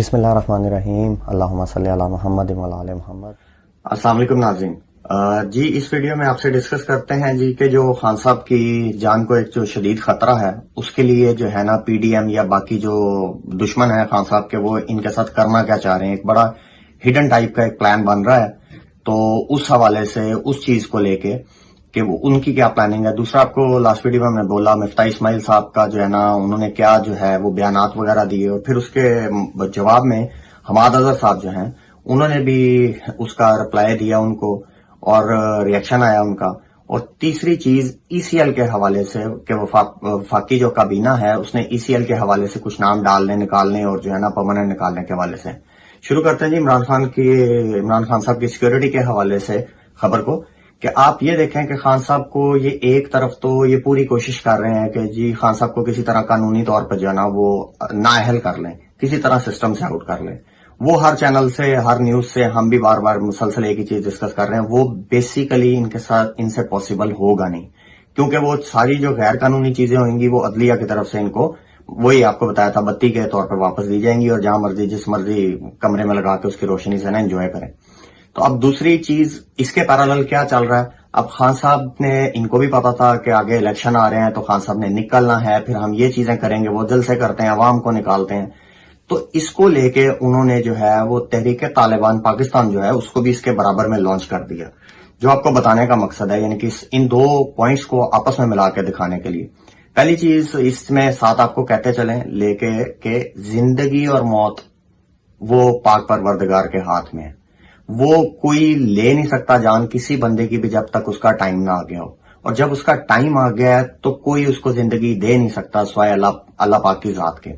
بسم اللہ الرحمن الرحیم، اللہم صلی علی محمد وعلی آل محمد۔ السلام علیکم ناظرین، جی اس ویڈیو میں آپ سے ڈسکس کرتے ہیں جی کہ جو خان صاحب کی جان کو ایک جو شدید خطرہ ہے، اس کے لیے جو ہے نا پی ڈی ایم یا باقی جو دشمن ہیں خان صاحب کے، وہ ان کے ساتھ کرنا کیا چاہ رہے ہیں۔ ایک بڑا ہڈن ٹائپ کا ایک پلان بن رہا ہے، تو اس حوالے سے اس چیز کو لے کے کہ وہ ان کی کیا پلاننگ ہے۔ دوسرا، آپ کو لاسٹ ویڈیو میں ہم نے بولا مفتاح اسماعیل صاحب کا جو ہے نا انہوں نے کیا جو ہے وہ بیانات وغیرہ دیے، اور پھر اس کے جواب میں حماد اظہر صاحب جو ہیں انہوں نے بھی اس کا رپلائی دیا ان کو، اور ریئیکشن آیا ان کا۔ اور تیسری چیز ای سی ایل کے حوالے سے کہ وفاقی جو کابینہ ہے اس نے ای سی ایل کے حوالے سے کچھ نام ڈالنے نکالنے اور جو ہے نا پرماننٹ نکالنے کے حوالے سے شروع کرتے ہیں جی عمران خان صاحب کی سیکیورٹی کے حوالے سے خبر کو، کہ آپ یہ دیکھیں کہ خان صاحب کو یہ ایک طرف تو یہ پوری کوشش کر رہے ہیں کہ جی خان صاحب کو کسی طرح قانونی طور پر جو ہے نا وہ نااہل کر لیں، کسی طرح سسٹم سے آؤٹ کر لیں۔ وہ ہر چینل سے، ہر نیوز سے ہم بھی بار بار مسلسل ایک ہی چیز ڈسکس کر رہے ہیں، وہ بیسیکلی ان کے ساتھ ان سے پاسبل ہوگا نہیں، کیونکہ وہ ساری جو غیر قانونی چیزیں ہویں گی وہ عدلیہ کی طرف سے ان کو، وہی آپ کو بتایا تھا، بتی کے طور پر واپس دی جائیں گی، اور جہاں مرضی جس مرضی کمرے میں لگا کے اس کی روشنی سے نا انجوائے کریں۔ تو اب دوسری چیز اس کے پیرالل کیا چل رہا ہے، اب خان صاحب نے، ان کو بھی پتا تھا کہ آگے الیکشن آ رہے ہیں تو خان صاحب نے نکلنا ہے، پھر ہم یہ چیزیں کریں گے، وہ دل سے کرتے ہیں، عوام کو نکالتے ہیں۔ تو اس کو لے کے انہوں نے جو ہے وہ تحریک طالبان پاکستان جو ہے اس کو بھی اس کے برابر میں لانچ کر دیا، جو آپ کو بتانے کا مقصد ہے، یعنی کہ ان دو پوائنٹس کو آپس میں ملا کے دکھانے کے لیے۔ پہلی چیز اس میں ساتھ آپ کو کہتے چلیں لے کے کہ زندگی اور موت وہ پاک پروردگار کے ہاتھ میں ہے، وہ کوئی لے نہیں سکتا جان کسی بندے کی بھی جب تک اس کا ٹائم نہ آ گیا ہو، اور جب اس کا ٹائم آ گیا ہے تو کوئی اس کو زندگی دے نہیں سکتا سوائے اللہ پاک کی ذات کے۔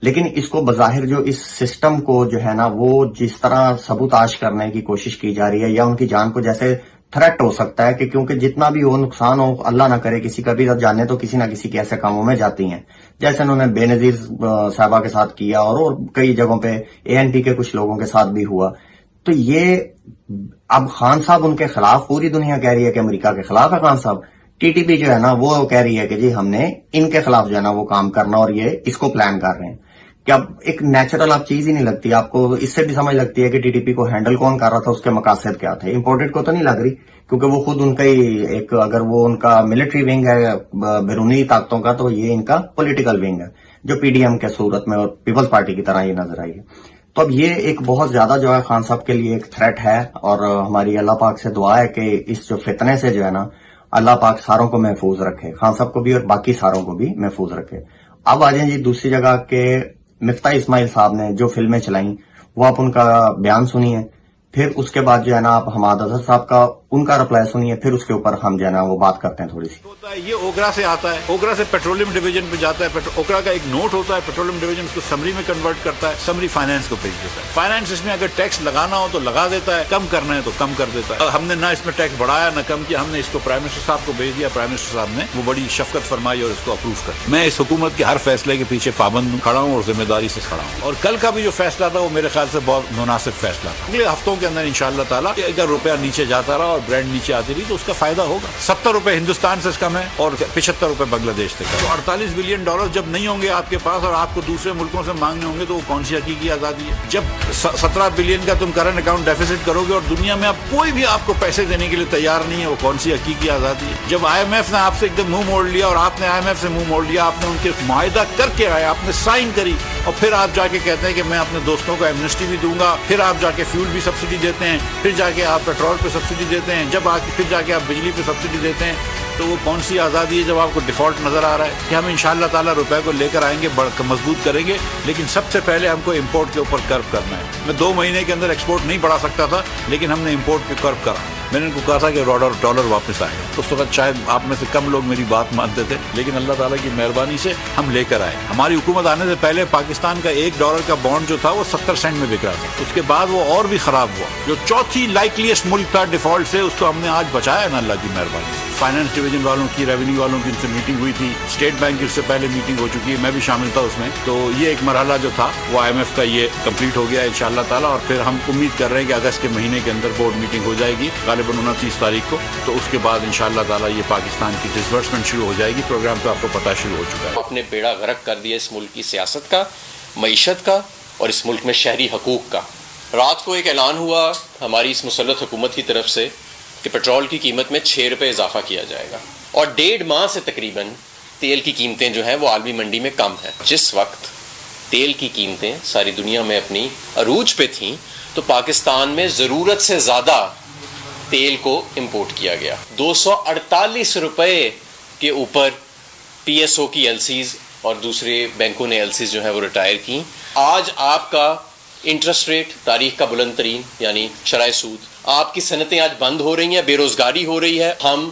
لیکن اس کو بظاہر جو اس سسٹم کو جو ہے نا وہ جس طرح سبوتاش کرنے کی کوشش کی جا رہی ہے، یا ان کی جان کو جیسے تھریٹ ہو سکتا ہے، کہ کیونکہ جتنا بھی ہو نقصان ہو، اللہ نہ کرے کسی کا بھی جانے تو کسی نہ کسی کے ایسے کاموں میں جاتی ہیں، جیسے انہوں نے بے نظیر صاحبہ کے ساتھ کیا، اور کئی جگہوں پہ اے این پی کے کچھ لوگوں کے ساتھ بھی ہوا۔ تو یہ اب خان صاحب ان کے خلاف، پوری دنیا کہہ رہی ہے کہ امریکہ کے خلاف ہے خان صاحب، ٹی ٹی پی جو ہے نا وہ کہہ رہی ہے کہ جی ہم نے ان کے خلاف جو ہے نا وہ کام کرنا، اور یہ اس کو پلان کر رہے ہیں۔ کہ اب ایک نیچرل آپ چیز ہی نہیں لگتی آپ کو، اس سے بھی سمجھ لگتی ہے کہ ٹی ٹی پی کو ہینڈل کون کر رہا تھا، اس کے مقاصد کیا تھے۔ امپورٹڈ کو تو نہیں لگ رہی، کیونکہ وہ خود ان کا ہی ایک، اگر وہ ان کا ملٹری ونگ ہے بیرونی طاقتوں کا، تو یہ ان کا پولیٹیکل ونگ ہے، جو پی ڈی ایم کے صورت میں اور پیپلز پارٹی کی طرح یہ نظر آئی ہے۔ تو اب یہ ایک بہت زیادہ جو ہے خان صاحب کے لیے ایک تھریٹ ہے، اور ہماری اللہ پاک سے دعا ہے کہ اس جو فتنے سے جو ہے نا اللہ پاک ساروں کو محفوظ رکھے، خان صاحب کو بھی اور باقی ساروں کو بھی محفوظ رکھے۔ اب آ جائیں جی دوسری جگہ کہ مفتاح اسماعیل صاحب نے جو فلمیں چلائیں، وہ آپ ان کا بیان سنیے، پھر اس کے بعد جو ہے نا آپ حماد اظہر صاحب کا ان کا رپلائی سنیے، پھر اس کے اوپر ہم جو ہے نا وہ بات کرتے ہیں تھوڑی سی۔ ہوتا ہے یہ اوکرا سے آتا ہے، اوکرا سے پیٹرولیم ڈویژن پہ جاتا ہے، اوکرا کا ایک نوٹ ہوتا ہے، پیٹرولیم ڈویژن اس کو سمری میں کنورٹ کرتا ہے، سمری فائنانس کو بھیج دیتا ہے، فائنانس اس میں اگر ٹیکس لگانا ہو تو لگا دیتا ہے، کم کرنا ہے تو کم کر دیتا ہے۔ ہم نے نہ اس میں ٹیکس بڑھایا نہ کم کیا، ہم نے اس کو پرائم منسٹر صاحب کو بھیج دیا، پرائم منسٹر صاحب نے وہ بڑی شفقت فرمائی اور اس کو اپروو کر۔ میں اس حکومت کے ہر فیصلے کے پیچھے پابند کھڑا ہوں اور ذمہ داری سے کھڑا ہوں، اور کل کا بھی جو فیصلہ تھا وہ میرے خیال سے بہت مناسب فیصلہ تھا۔ اگلے ہفتوں کے اندر انشاءاللہ تعالیٰ اگر روپیہ نیچے جاتا رہا اور برینڈ نیچے آتی رہی تو اس کا فائدہ ہوگا۔ 70 روپے ہندوستان سے کم ہے اور 75 روپے بنگلہ دیش سے کم۔ 48 بلین ڈالر جب نہیں ہوں گے آپ کے پاس اور آپ کو دوسرے ملکوں سے مانگنے ہوں گے تو وہ کون سی حقیقی آزادی ہے؟ جب 17 بلین کا تم کرنٹ اکاؤنٹ ڈیفیسٹ کرو گے اور دنیا میں اب کوئی بھی آپ کو پیسے دینے کے لیے تیار نہیں ہے، وہ کون سی حقیقی آزادی ہے؟ جب آئی ایم ایف نے آپ سے ایک دم منہ موڑ لیا اور آپ نے آئی ایم ایف سے منہ موڑ لیا، آپ نے ان کے معاہدہ کر کے آئے، آپ نے سائن کری، اور پھر آپ جا کے کہتے ہیں کہ میں اپنے دوستوں کو ایمنسٹی بھی دوں گا، پھر آپ جا کے فیول بھی سبسڈی دیتے ہیں، پھر جا کے آپ پیٹرول پہ سبسڈی دیتے ہیں، جب پھر جا کے آپ بجلی پہ سبسڈی دیتے ہیں، تو وہ کون سی آزادی ہے جب آپ کو ڈیفالٹ نظر آ رہا ہے؟ کہ ہم انشاءاللہ تعالیٰ روپے کو لے کر آئیں گے، مضبوط کریں گے، لیکن سب سے پہلے ہم کو امپورٹ کے اوپر کرو کرنا ہے۔ میں 2 مہینے کے اندر ایکسپورٹ نہیں بڑھا سکتا تھا، لیکن ہم نے امپورٹ پہ کرو کرا۔ میں نے ان کو کہا تھا کہ ڈالر واپس آئے، اس وقت شاید آپ میں سے کم لوگ میری بات مانتے تھے، لیکن اللہ تعالیٰ کی مہربانی سے ہم لے کر آئے۔ ہماری حکومت آنے سے پہلے پاکستان کا $1 کا بانڈ جو تھا وہ 70 سینٹ میں بک رہا تھا، اس کے بعد وہ اور بھی خراب ہوا۔ جو چوتھی لائکلیسٹ ملک تھا ڈیفالٹ سے، اس کو ہم نے آج بچایا نا اللہ کی مہربانی سے۔ فائنانس ڈویژن والوں کی، ریونیو والوں کی ان سے میٹنگ ہوئی تھی، اسٹیٹ بینک اس سے پہلے میٹنگ ہو چکی ہے، میں بھی شامل تھا اس میں۔ تو یہ ایک مرحلہ جو تھا وہ آئی ایم ایف کا یہ کمپلیٹ ہو گیا ہے انشاءاللہ تعالیٰ، اور پھر ہم امید کر رہے ہیں کہ اگست کے مہینے کے اندر بورڈ میٹنگ ہو جائے گی، غالباً 29 تاریخ کو، تو اس کے بعد انشاءاللہ تعالیٰ یہ پاکستان کی ڈسبرسمنٹ شروع ہو جائے گی۔ پروگرام تو آپ کو پتہ شروع ہو چکا ہے۔ اپنے بیڑا غرق کر دیا اس ملک کی سیاست کا، معیشت کا اور اس ملک میں شہری حقوق کا. رات کو ایک اعلان ہوا ہماری اس مسلط حکومت کی طرف سے کہ پیٹرول کی قیمت میں 6 روپے اضافہ کیا جائے گا، اور 1.5 ماہ سے تقریباً تیل کی قیمتیں جو ہیں وہ عالمی منڈی میں کم ہیں. جس وقت تیل کی قیمتیں ساری دنیا میں اپنی عروج پہ تھیں تو پاکستان میں ضرورت سے زیادہ تیل کو امپورٹ کیا گیا. 248 روپے کے اوپر پی ایس او کی ایل سیز اور دوسرے بینکوں نے ایل سیز جو ہیں وہ ریٹائر کی. آج آپ کا انٹرسٹ ریٹ تاریخ کا بلند ترین یعنی شرح سود، آپ کی صنعتیں آج بند ہو رہی ہیں، بے روزگاری ہو رہی ہے. ہم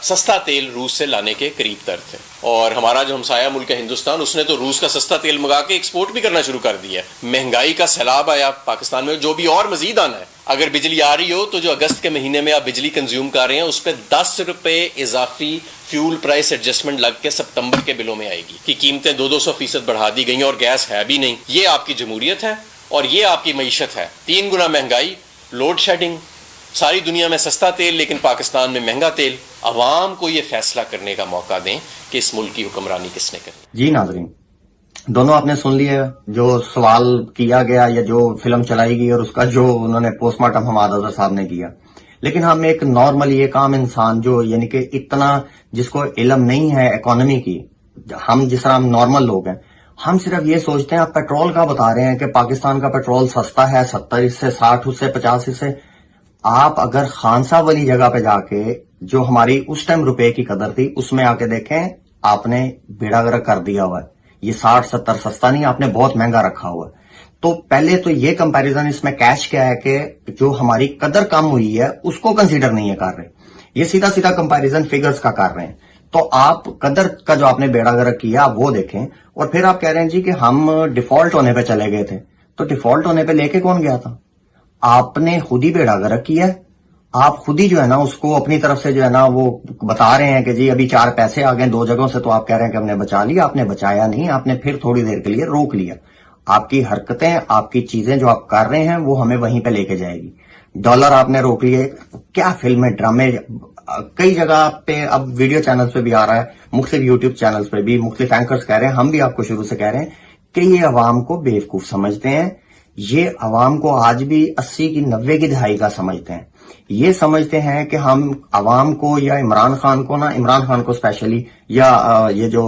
سستا تیل روس سے لانے کے قریب تر تھے، اور ہمارا جو ہمسایہ ملک ہے ہندوستان، اس نے تو روس کا سستا تیل منگا کے ایکسپورٹ بھی کرنا شروع کر دیا. مہنگائی کا سیلاب آیا پاکستان میں، جو بھی اور مزید آنا ہے. اگر بجلی آ رہی ہو تو جو اگست کے مہینے میں آپ بجلی کنزیوم کر رہے ہیں اس پہ 10 روپے اضافی فیول پرائس ایڈجسٹمنٹ لگ کے ستمبر کے بلوں میں آئے گی کہ قیمتیں 200% بڑھا دی گئی ہیں اور گیس ہے بھی نہیں. یہ آپ کی جمہوریت ہے اور یہ آپ کی معیشت ہے. 3 گنا مہنگائی، لوڈ شیڈنگ، ساری دنیا میں سستا تیل لیکن پاکستان میں مہنگا تیل. عوام کو یہ فیصلہ کرنے کا موقع دیں کہ اس ملک کی حکمرانی کس نے کرنی. جی ناظرین، دونوں آپ نے سن لیا جو سوال کیا گیا یا جو فلم چلائی گئی اور اس کا جو انہوں نے پوسٹ مارٹم حماد اظہر صاحب نے کیا. لیکن ہم ایک نارمل ایک عام انسان جو یعنی کہ اتنا جس کو علم نہیں ہے اکانومی کی، ہم جس طرح ہم نارمل لوگ ہیں، ہم صرف یہ سوچتے ہیں آپ پیٹرول کا بتا رہے ہیں کہ پاکستان کا پیٹرول سستا ہے 70 سے 60 سے 50 سے. آپ اگر خان صاحب والی جگہ پہ جا کے جو ہماری اس ٹائم روپے کی قدر تھی اس میں آ کے دیکھیں، آپ نے بیڑا گرک کر دیا ہوا ہے. یہ 60-70 سستا نہیں، آپ نے بہت مہنگا رکھا ہوا ہے. تو پہلے تو یہ کمپیریزن اس میں کیش کیا ہے کہ جو ہماری قدر کم ہوئی ہے اس کو کنسیڈر نہیں ہے کر رہے، یہ سیدھا سیدھا کمپیریزن فگرز کا کر رہے ہیں. تو آپ قدر کا جو آپ نے بیڑا گرک کیا وہ دیکھیں، اور پھر آپ کہہ رہے ہیں جی کہ ہم ڈیفالٹ ہونے پہ چلے گئے تھے. تو ڈیفالٹ ہونے پہ لے کے کون گیا تھا؟ آپ نے خود ہی بیڑا گرک کیا ہے. آپ خود ہی جو ہے نا اس کو اپنی طرف سے جو ہے نا وہ بتا رہے ہیں کہ جی ابھی 4 پیسے آ گئے 2 جگہوں سے، تو آپ کہہ رہے ہیں کہ ہم نے بچا لیا. آپ نے بچایا نہیں، آپ نے پھر تھوڑی دیر کے لیے روک لیا. آپ کی حرکتیں، آپ کی چیزیں جو آپ کر رہے ہیں وہ ہمیں وہیں پہ لے کے جائے گی. ڈالر آپ نے روک لیے. کیا فلمیں، ڈرامے، کئی جگہ پہ اب ویڈیو چینلز پہ بھی آ رہا ہے، مختلف یوٹیوب چینلز پہ بھی مختلف اینکرز کہہ رہے ہیں، ہم بھی آپ کو شروع سے کہہ رہے ہیں کہ یہ عوام کو بیوقوف سمجھتے ہیں. یہ عوام کو آج بھی 80 کی 90 کی دہائی کا سمجھتے ہیں. یہ سمجھتے ہیں کہ ہم عوام کو یا عمران خان کو، عمران خان کو اسپیشلی، یا یہ جو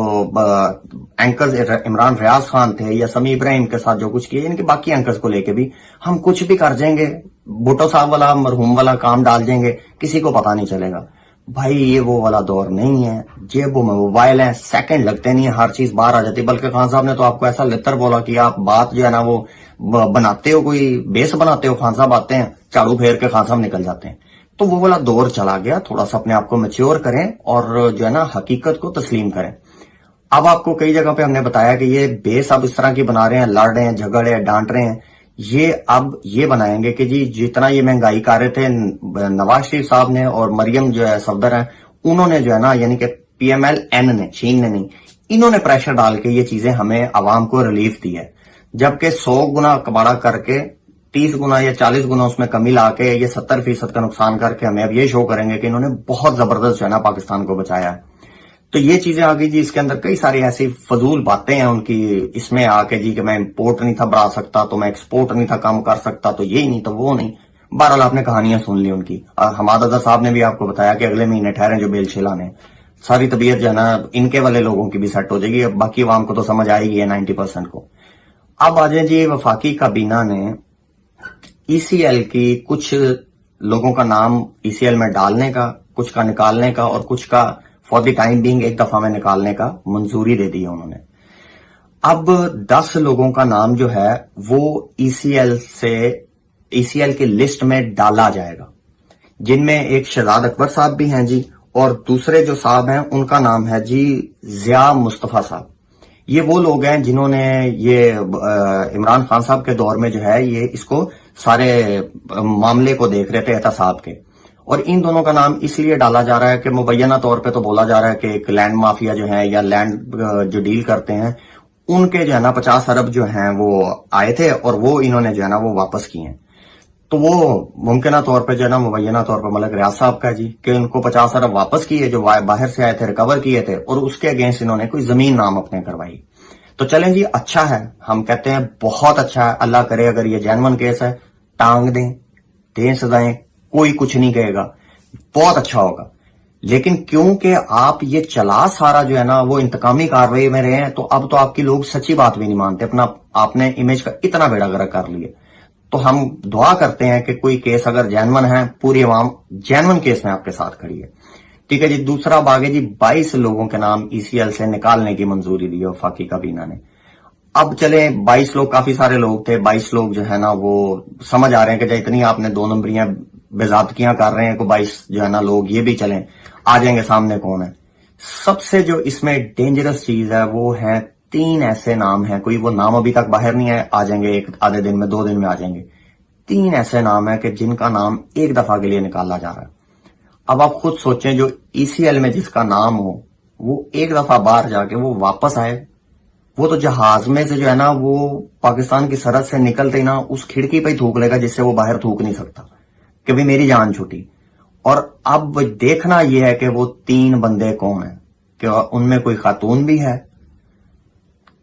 اینکرز عمران ریاض خان تھے یا سمیع ابراہیم کے ساتھ جو کچھ کیا، ان کے باقی اینکرز کو لے کے بھی ہم کچھ بھی کر جائیں گے، بھٹو صاحب والا مرحوم والا کام ڈال جائیں گے، کسی کو پتا نہیں چلے گا. بھائی یہ وہ والا دور نہیں ہے. جیبوں میں موبائل ہیں، سیکنڈ لگتے نہیں ہیں، ہر چیز باہر آ جاتی. بلکہ خان صاحب نے تو آپ کو ایسا لتر بولا کہ آپ بات جو ہے نا وہ بناتے ہو، کوئی بیس بناتے ہو. خان صاحب آتے ہیں جھاڑو پھیر کے خان صاحب نکل جاتے ہیں. تو وہ والا دور چلا گیا. تھوڑا سا اپنے آپ کو میچور کریں اور جو ہے نا حقیقت کو تسلیم کریں. اب آپ کو کئی جگہ پہ ہم نے بتایا کہ یہ بیس اب اس طرح کی بنا رہے ہیں، لڑ رہے ہیں، جھگڑ رہے ہیں، ڈانٹ رہے ہیں. یہ اب یہ بنائیں گے کہ جی جتنا یہ مہنگائی کر رہے تھے نواز شریف صاحب نے اور مریم جو ہے صفدر ہیں، انہوں نے جو ہے نا یعنی کہ پی ایم ایل این نے، چین نے نہیں، انہوں نے پریشر ڈال کے یہ چیزیں ہمیں عوام کو ریلیف دی ہے. جبکہ 100 گنا کباڑا کر کے 30 گنا یا 40 گنا اس میں کمی لا کے یہ 70% کا نقصان کر کے ہمیں اب یہ شو کریں گے کہ انہوں نے بہت زبردست جو ہے نا پاکستان کو بچایا ہے. تو یہ چیزیں آ گئی جی. اس کے اندر کئی ساری ایسی فضول باتیں ہیں ان کی، اس میں آ کے جی کہ میں امپورٹ نہیں تھا بڑھا سکتا، تو میں ایکسپورٹ نہیں تھا کم کر سکتا، تو یہ نہیں تو وہ نہیں. بہرحال آپ نے کہانیاں سن لی ان کی. حماد اظہر صاحب نے بھی آپ کو بتایا کہ اگلے مہینے ٹھہریں جو بیل چھلانے. ساری طبیعت جو ہے نا ان کے والے لوگوں کی بھی سیٹ ہو جائے گی. باقی عوام کو تو سمجھ آئے گی 90% کو. اب آ جائیں جی وفاقی کابینہ نے ای سی ایل کی کچھ لوگوں کا نام ای سی ایل میں ڈالنے کا، کچھ کا نکالنے کا اور کچھ کا فار دی ٹائم بینگ ایک دفعہ میں نکالنے کا منظوری دے دی ہے انہوں نے. اب 10 لوگوں کا نام جو ہے وہ ای سی ایل کی لسٹ میں ڈالا جائے گا، جن میں ایک شہزاد اکبر صاحب بھی ہیں جی، اور دوسرے جو صاحب ہیں ان کا نام ہے جی ضیاء مصطفیٰ صاحب. یہ وہ لوگ ہیں جنہوں نے یہ عمران خان صاحب کے دور میں جو ہے یہ اس کو سارے معاملے کو دیکھ رہے تھے احتساب کے. اور ان دونوں کا نام اس لیے ڈالا جا رہا ہے کہ مبینہ طور پہ تو بولا جا رہا ہے کہ ایک لینڈ مافیا جو ہے یا لینڈ جو ڈیل کرتے ہیں ان کے جو ہے نا 50 ارب جو ہیں وہ آئے تھے اور وہ انہوں نے جو ہے نا وہ واپس کیے ہیں. تو وہ ممکنہ طور پہ جو ہے نا مبینہ طور پہ ملک ریاض صاحب کا جی کہ ان کو 50 ارب واپس کیے جو باہر سے آئے تھے، ریکور کیے تھے، اور اس کے اگینسٹ انہوں نے کوئی زمین نام اپنے کروائی. تو چلیں جی اچھا ہے, ہم کہتے ہیں بہت اچھا ہے, اللہ کرے اگر یہ جینون کیس ہے ٹانگ دیں سزائیں, کوئی کچھ نہیں کہے گا, بہت اچھا ہوگا. لیکن کیونکہ آپ یہ چلا سارا جو ہے نا وہ انتقامی کارروائی میں رہے ہیں, تو اب تو آپ کی لوگ سچی بات بھی نہیں مانتے, اپنا آپ نے امیج کا اتنا بیڑا گرک کر لیا. تو ہم دعا کرتے ہیں کہ کوئی کیس اگر جینون ہے, پوری عوام جینون کیس میں آپ کے ساتھ کھڑی ہے. ٹھیک ہے جی. دوسرا باغ ہے جی 22 لوگوں کے نام ECL سے نکالنے کی منظوری دی ہے وفاقی کابینہ نے. اب چلیں 22 لوگ کافی سارے لوگ تھے, 22 لوگ جو ہے نا وہ سمجھ آ رہے ہیں کہ جب اتنی آپ نے 2 نمبریاں بے ضابطگیاں کر رہے ہیں کہ 22 جو ہے نا لوگ یہ بھی چلیں آ جائیں گے سامنے کون ہے. سب سے جو اس میں ڈینجرس چیز ہے وہ ہے 3 ایسے نام ہیں, کوئی وہ نام ابھی تک باہر نہیں ہے, آ جائیں گے ایک آدھے دن میں 2 دن میں آ جائیں گے. 3 ایسے نام ہیں کہ جن کا نام ایک دفعہ کے لیے نکالا جا رہا ہے. اب آپ خود سوچیں جو ECL میں جس کا نام ہو وہ ایک دفعہ باہر جا کے وہ واپس آئے, وہ تو جہاز میں سے جو ہے نا وہ پاکستان کی سرحد سے نکلتے ہی نا اس کھڑکی پہ ہی تھوک لے گا جس سے وہ باہر تھوک نہیں سکتا کہ بھی میری جان چھوٹی. اور اب دیکھنا یہ ہے کہ وہ 3 بندے کون ہیں, کہ ان میں کوئی خاتون بھی ہے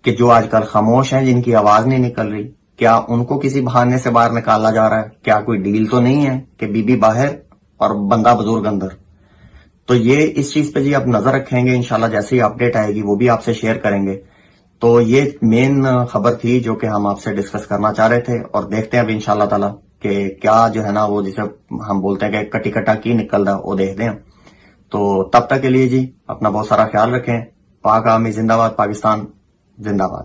کہ جو آج کل خاموش ہیں, جن کی آواز نہیں نکل رہی, کیا ان کو کسی بہانے سے باہر نکالا جا رہا ہے, کیا کوئی ڈیل تو نہیں ہے کہ بی بی باہر اور بندہ بزرگ اندر. تو یہ اس چیز پہ جی آپ نظر رکھیں گے, انشاءاللہ جیسے ہی اپڈیٹ آئے گی وہ بھی آپ سے شیئر کریں گے. تو یہ مین خبر تھی جو کہ ہم آپ سے ڈسکس کرنا چاہ رہے تھے, اور دیکھتے ہیں اب انشاءاللہ تعالی کہ کیا جو ہے نا وہ جسے ہم بولتے ہیں کہ کٹی کٹا کی نکل رہا وہ دیکھتے ہیں. تو تب تک کے لیے جی اپنا بہت سارا خیال رکھیں. پاک آرمی زندہ باد, پاکستان زندہ باد.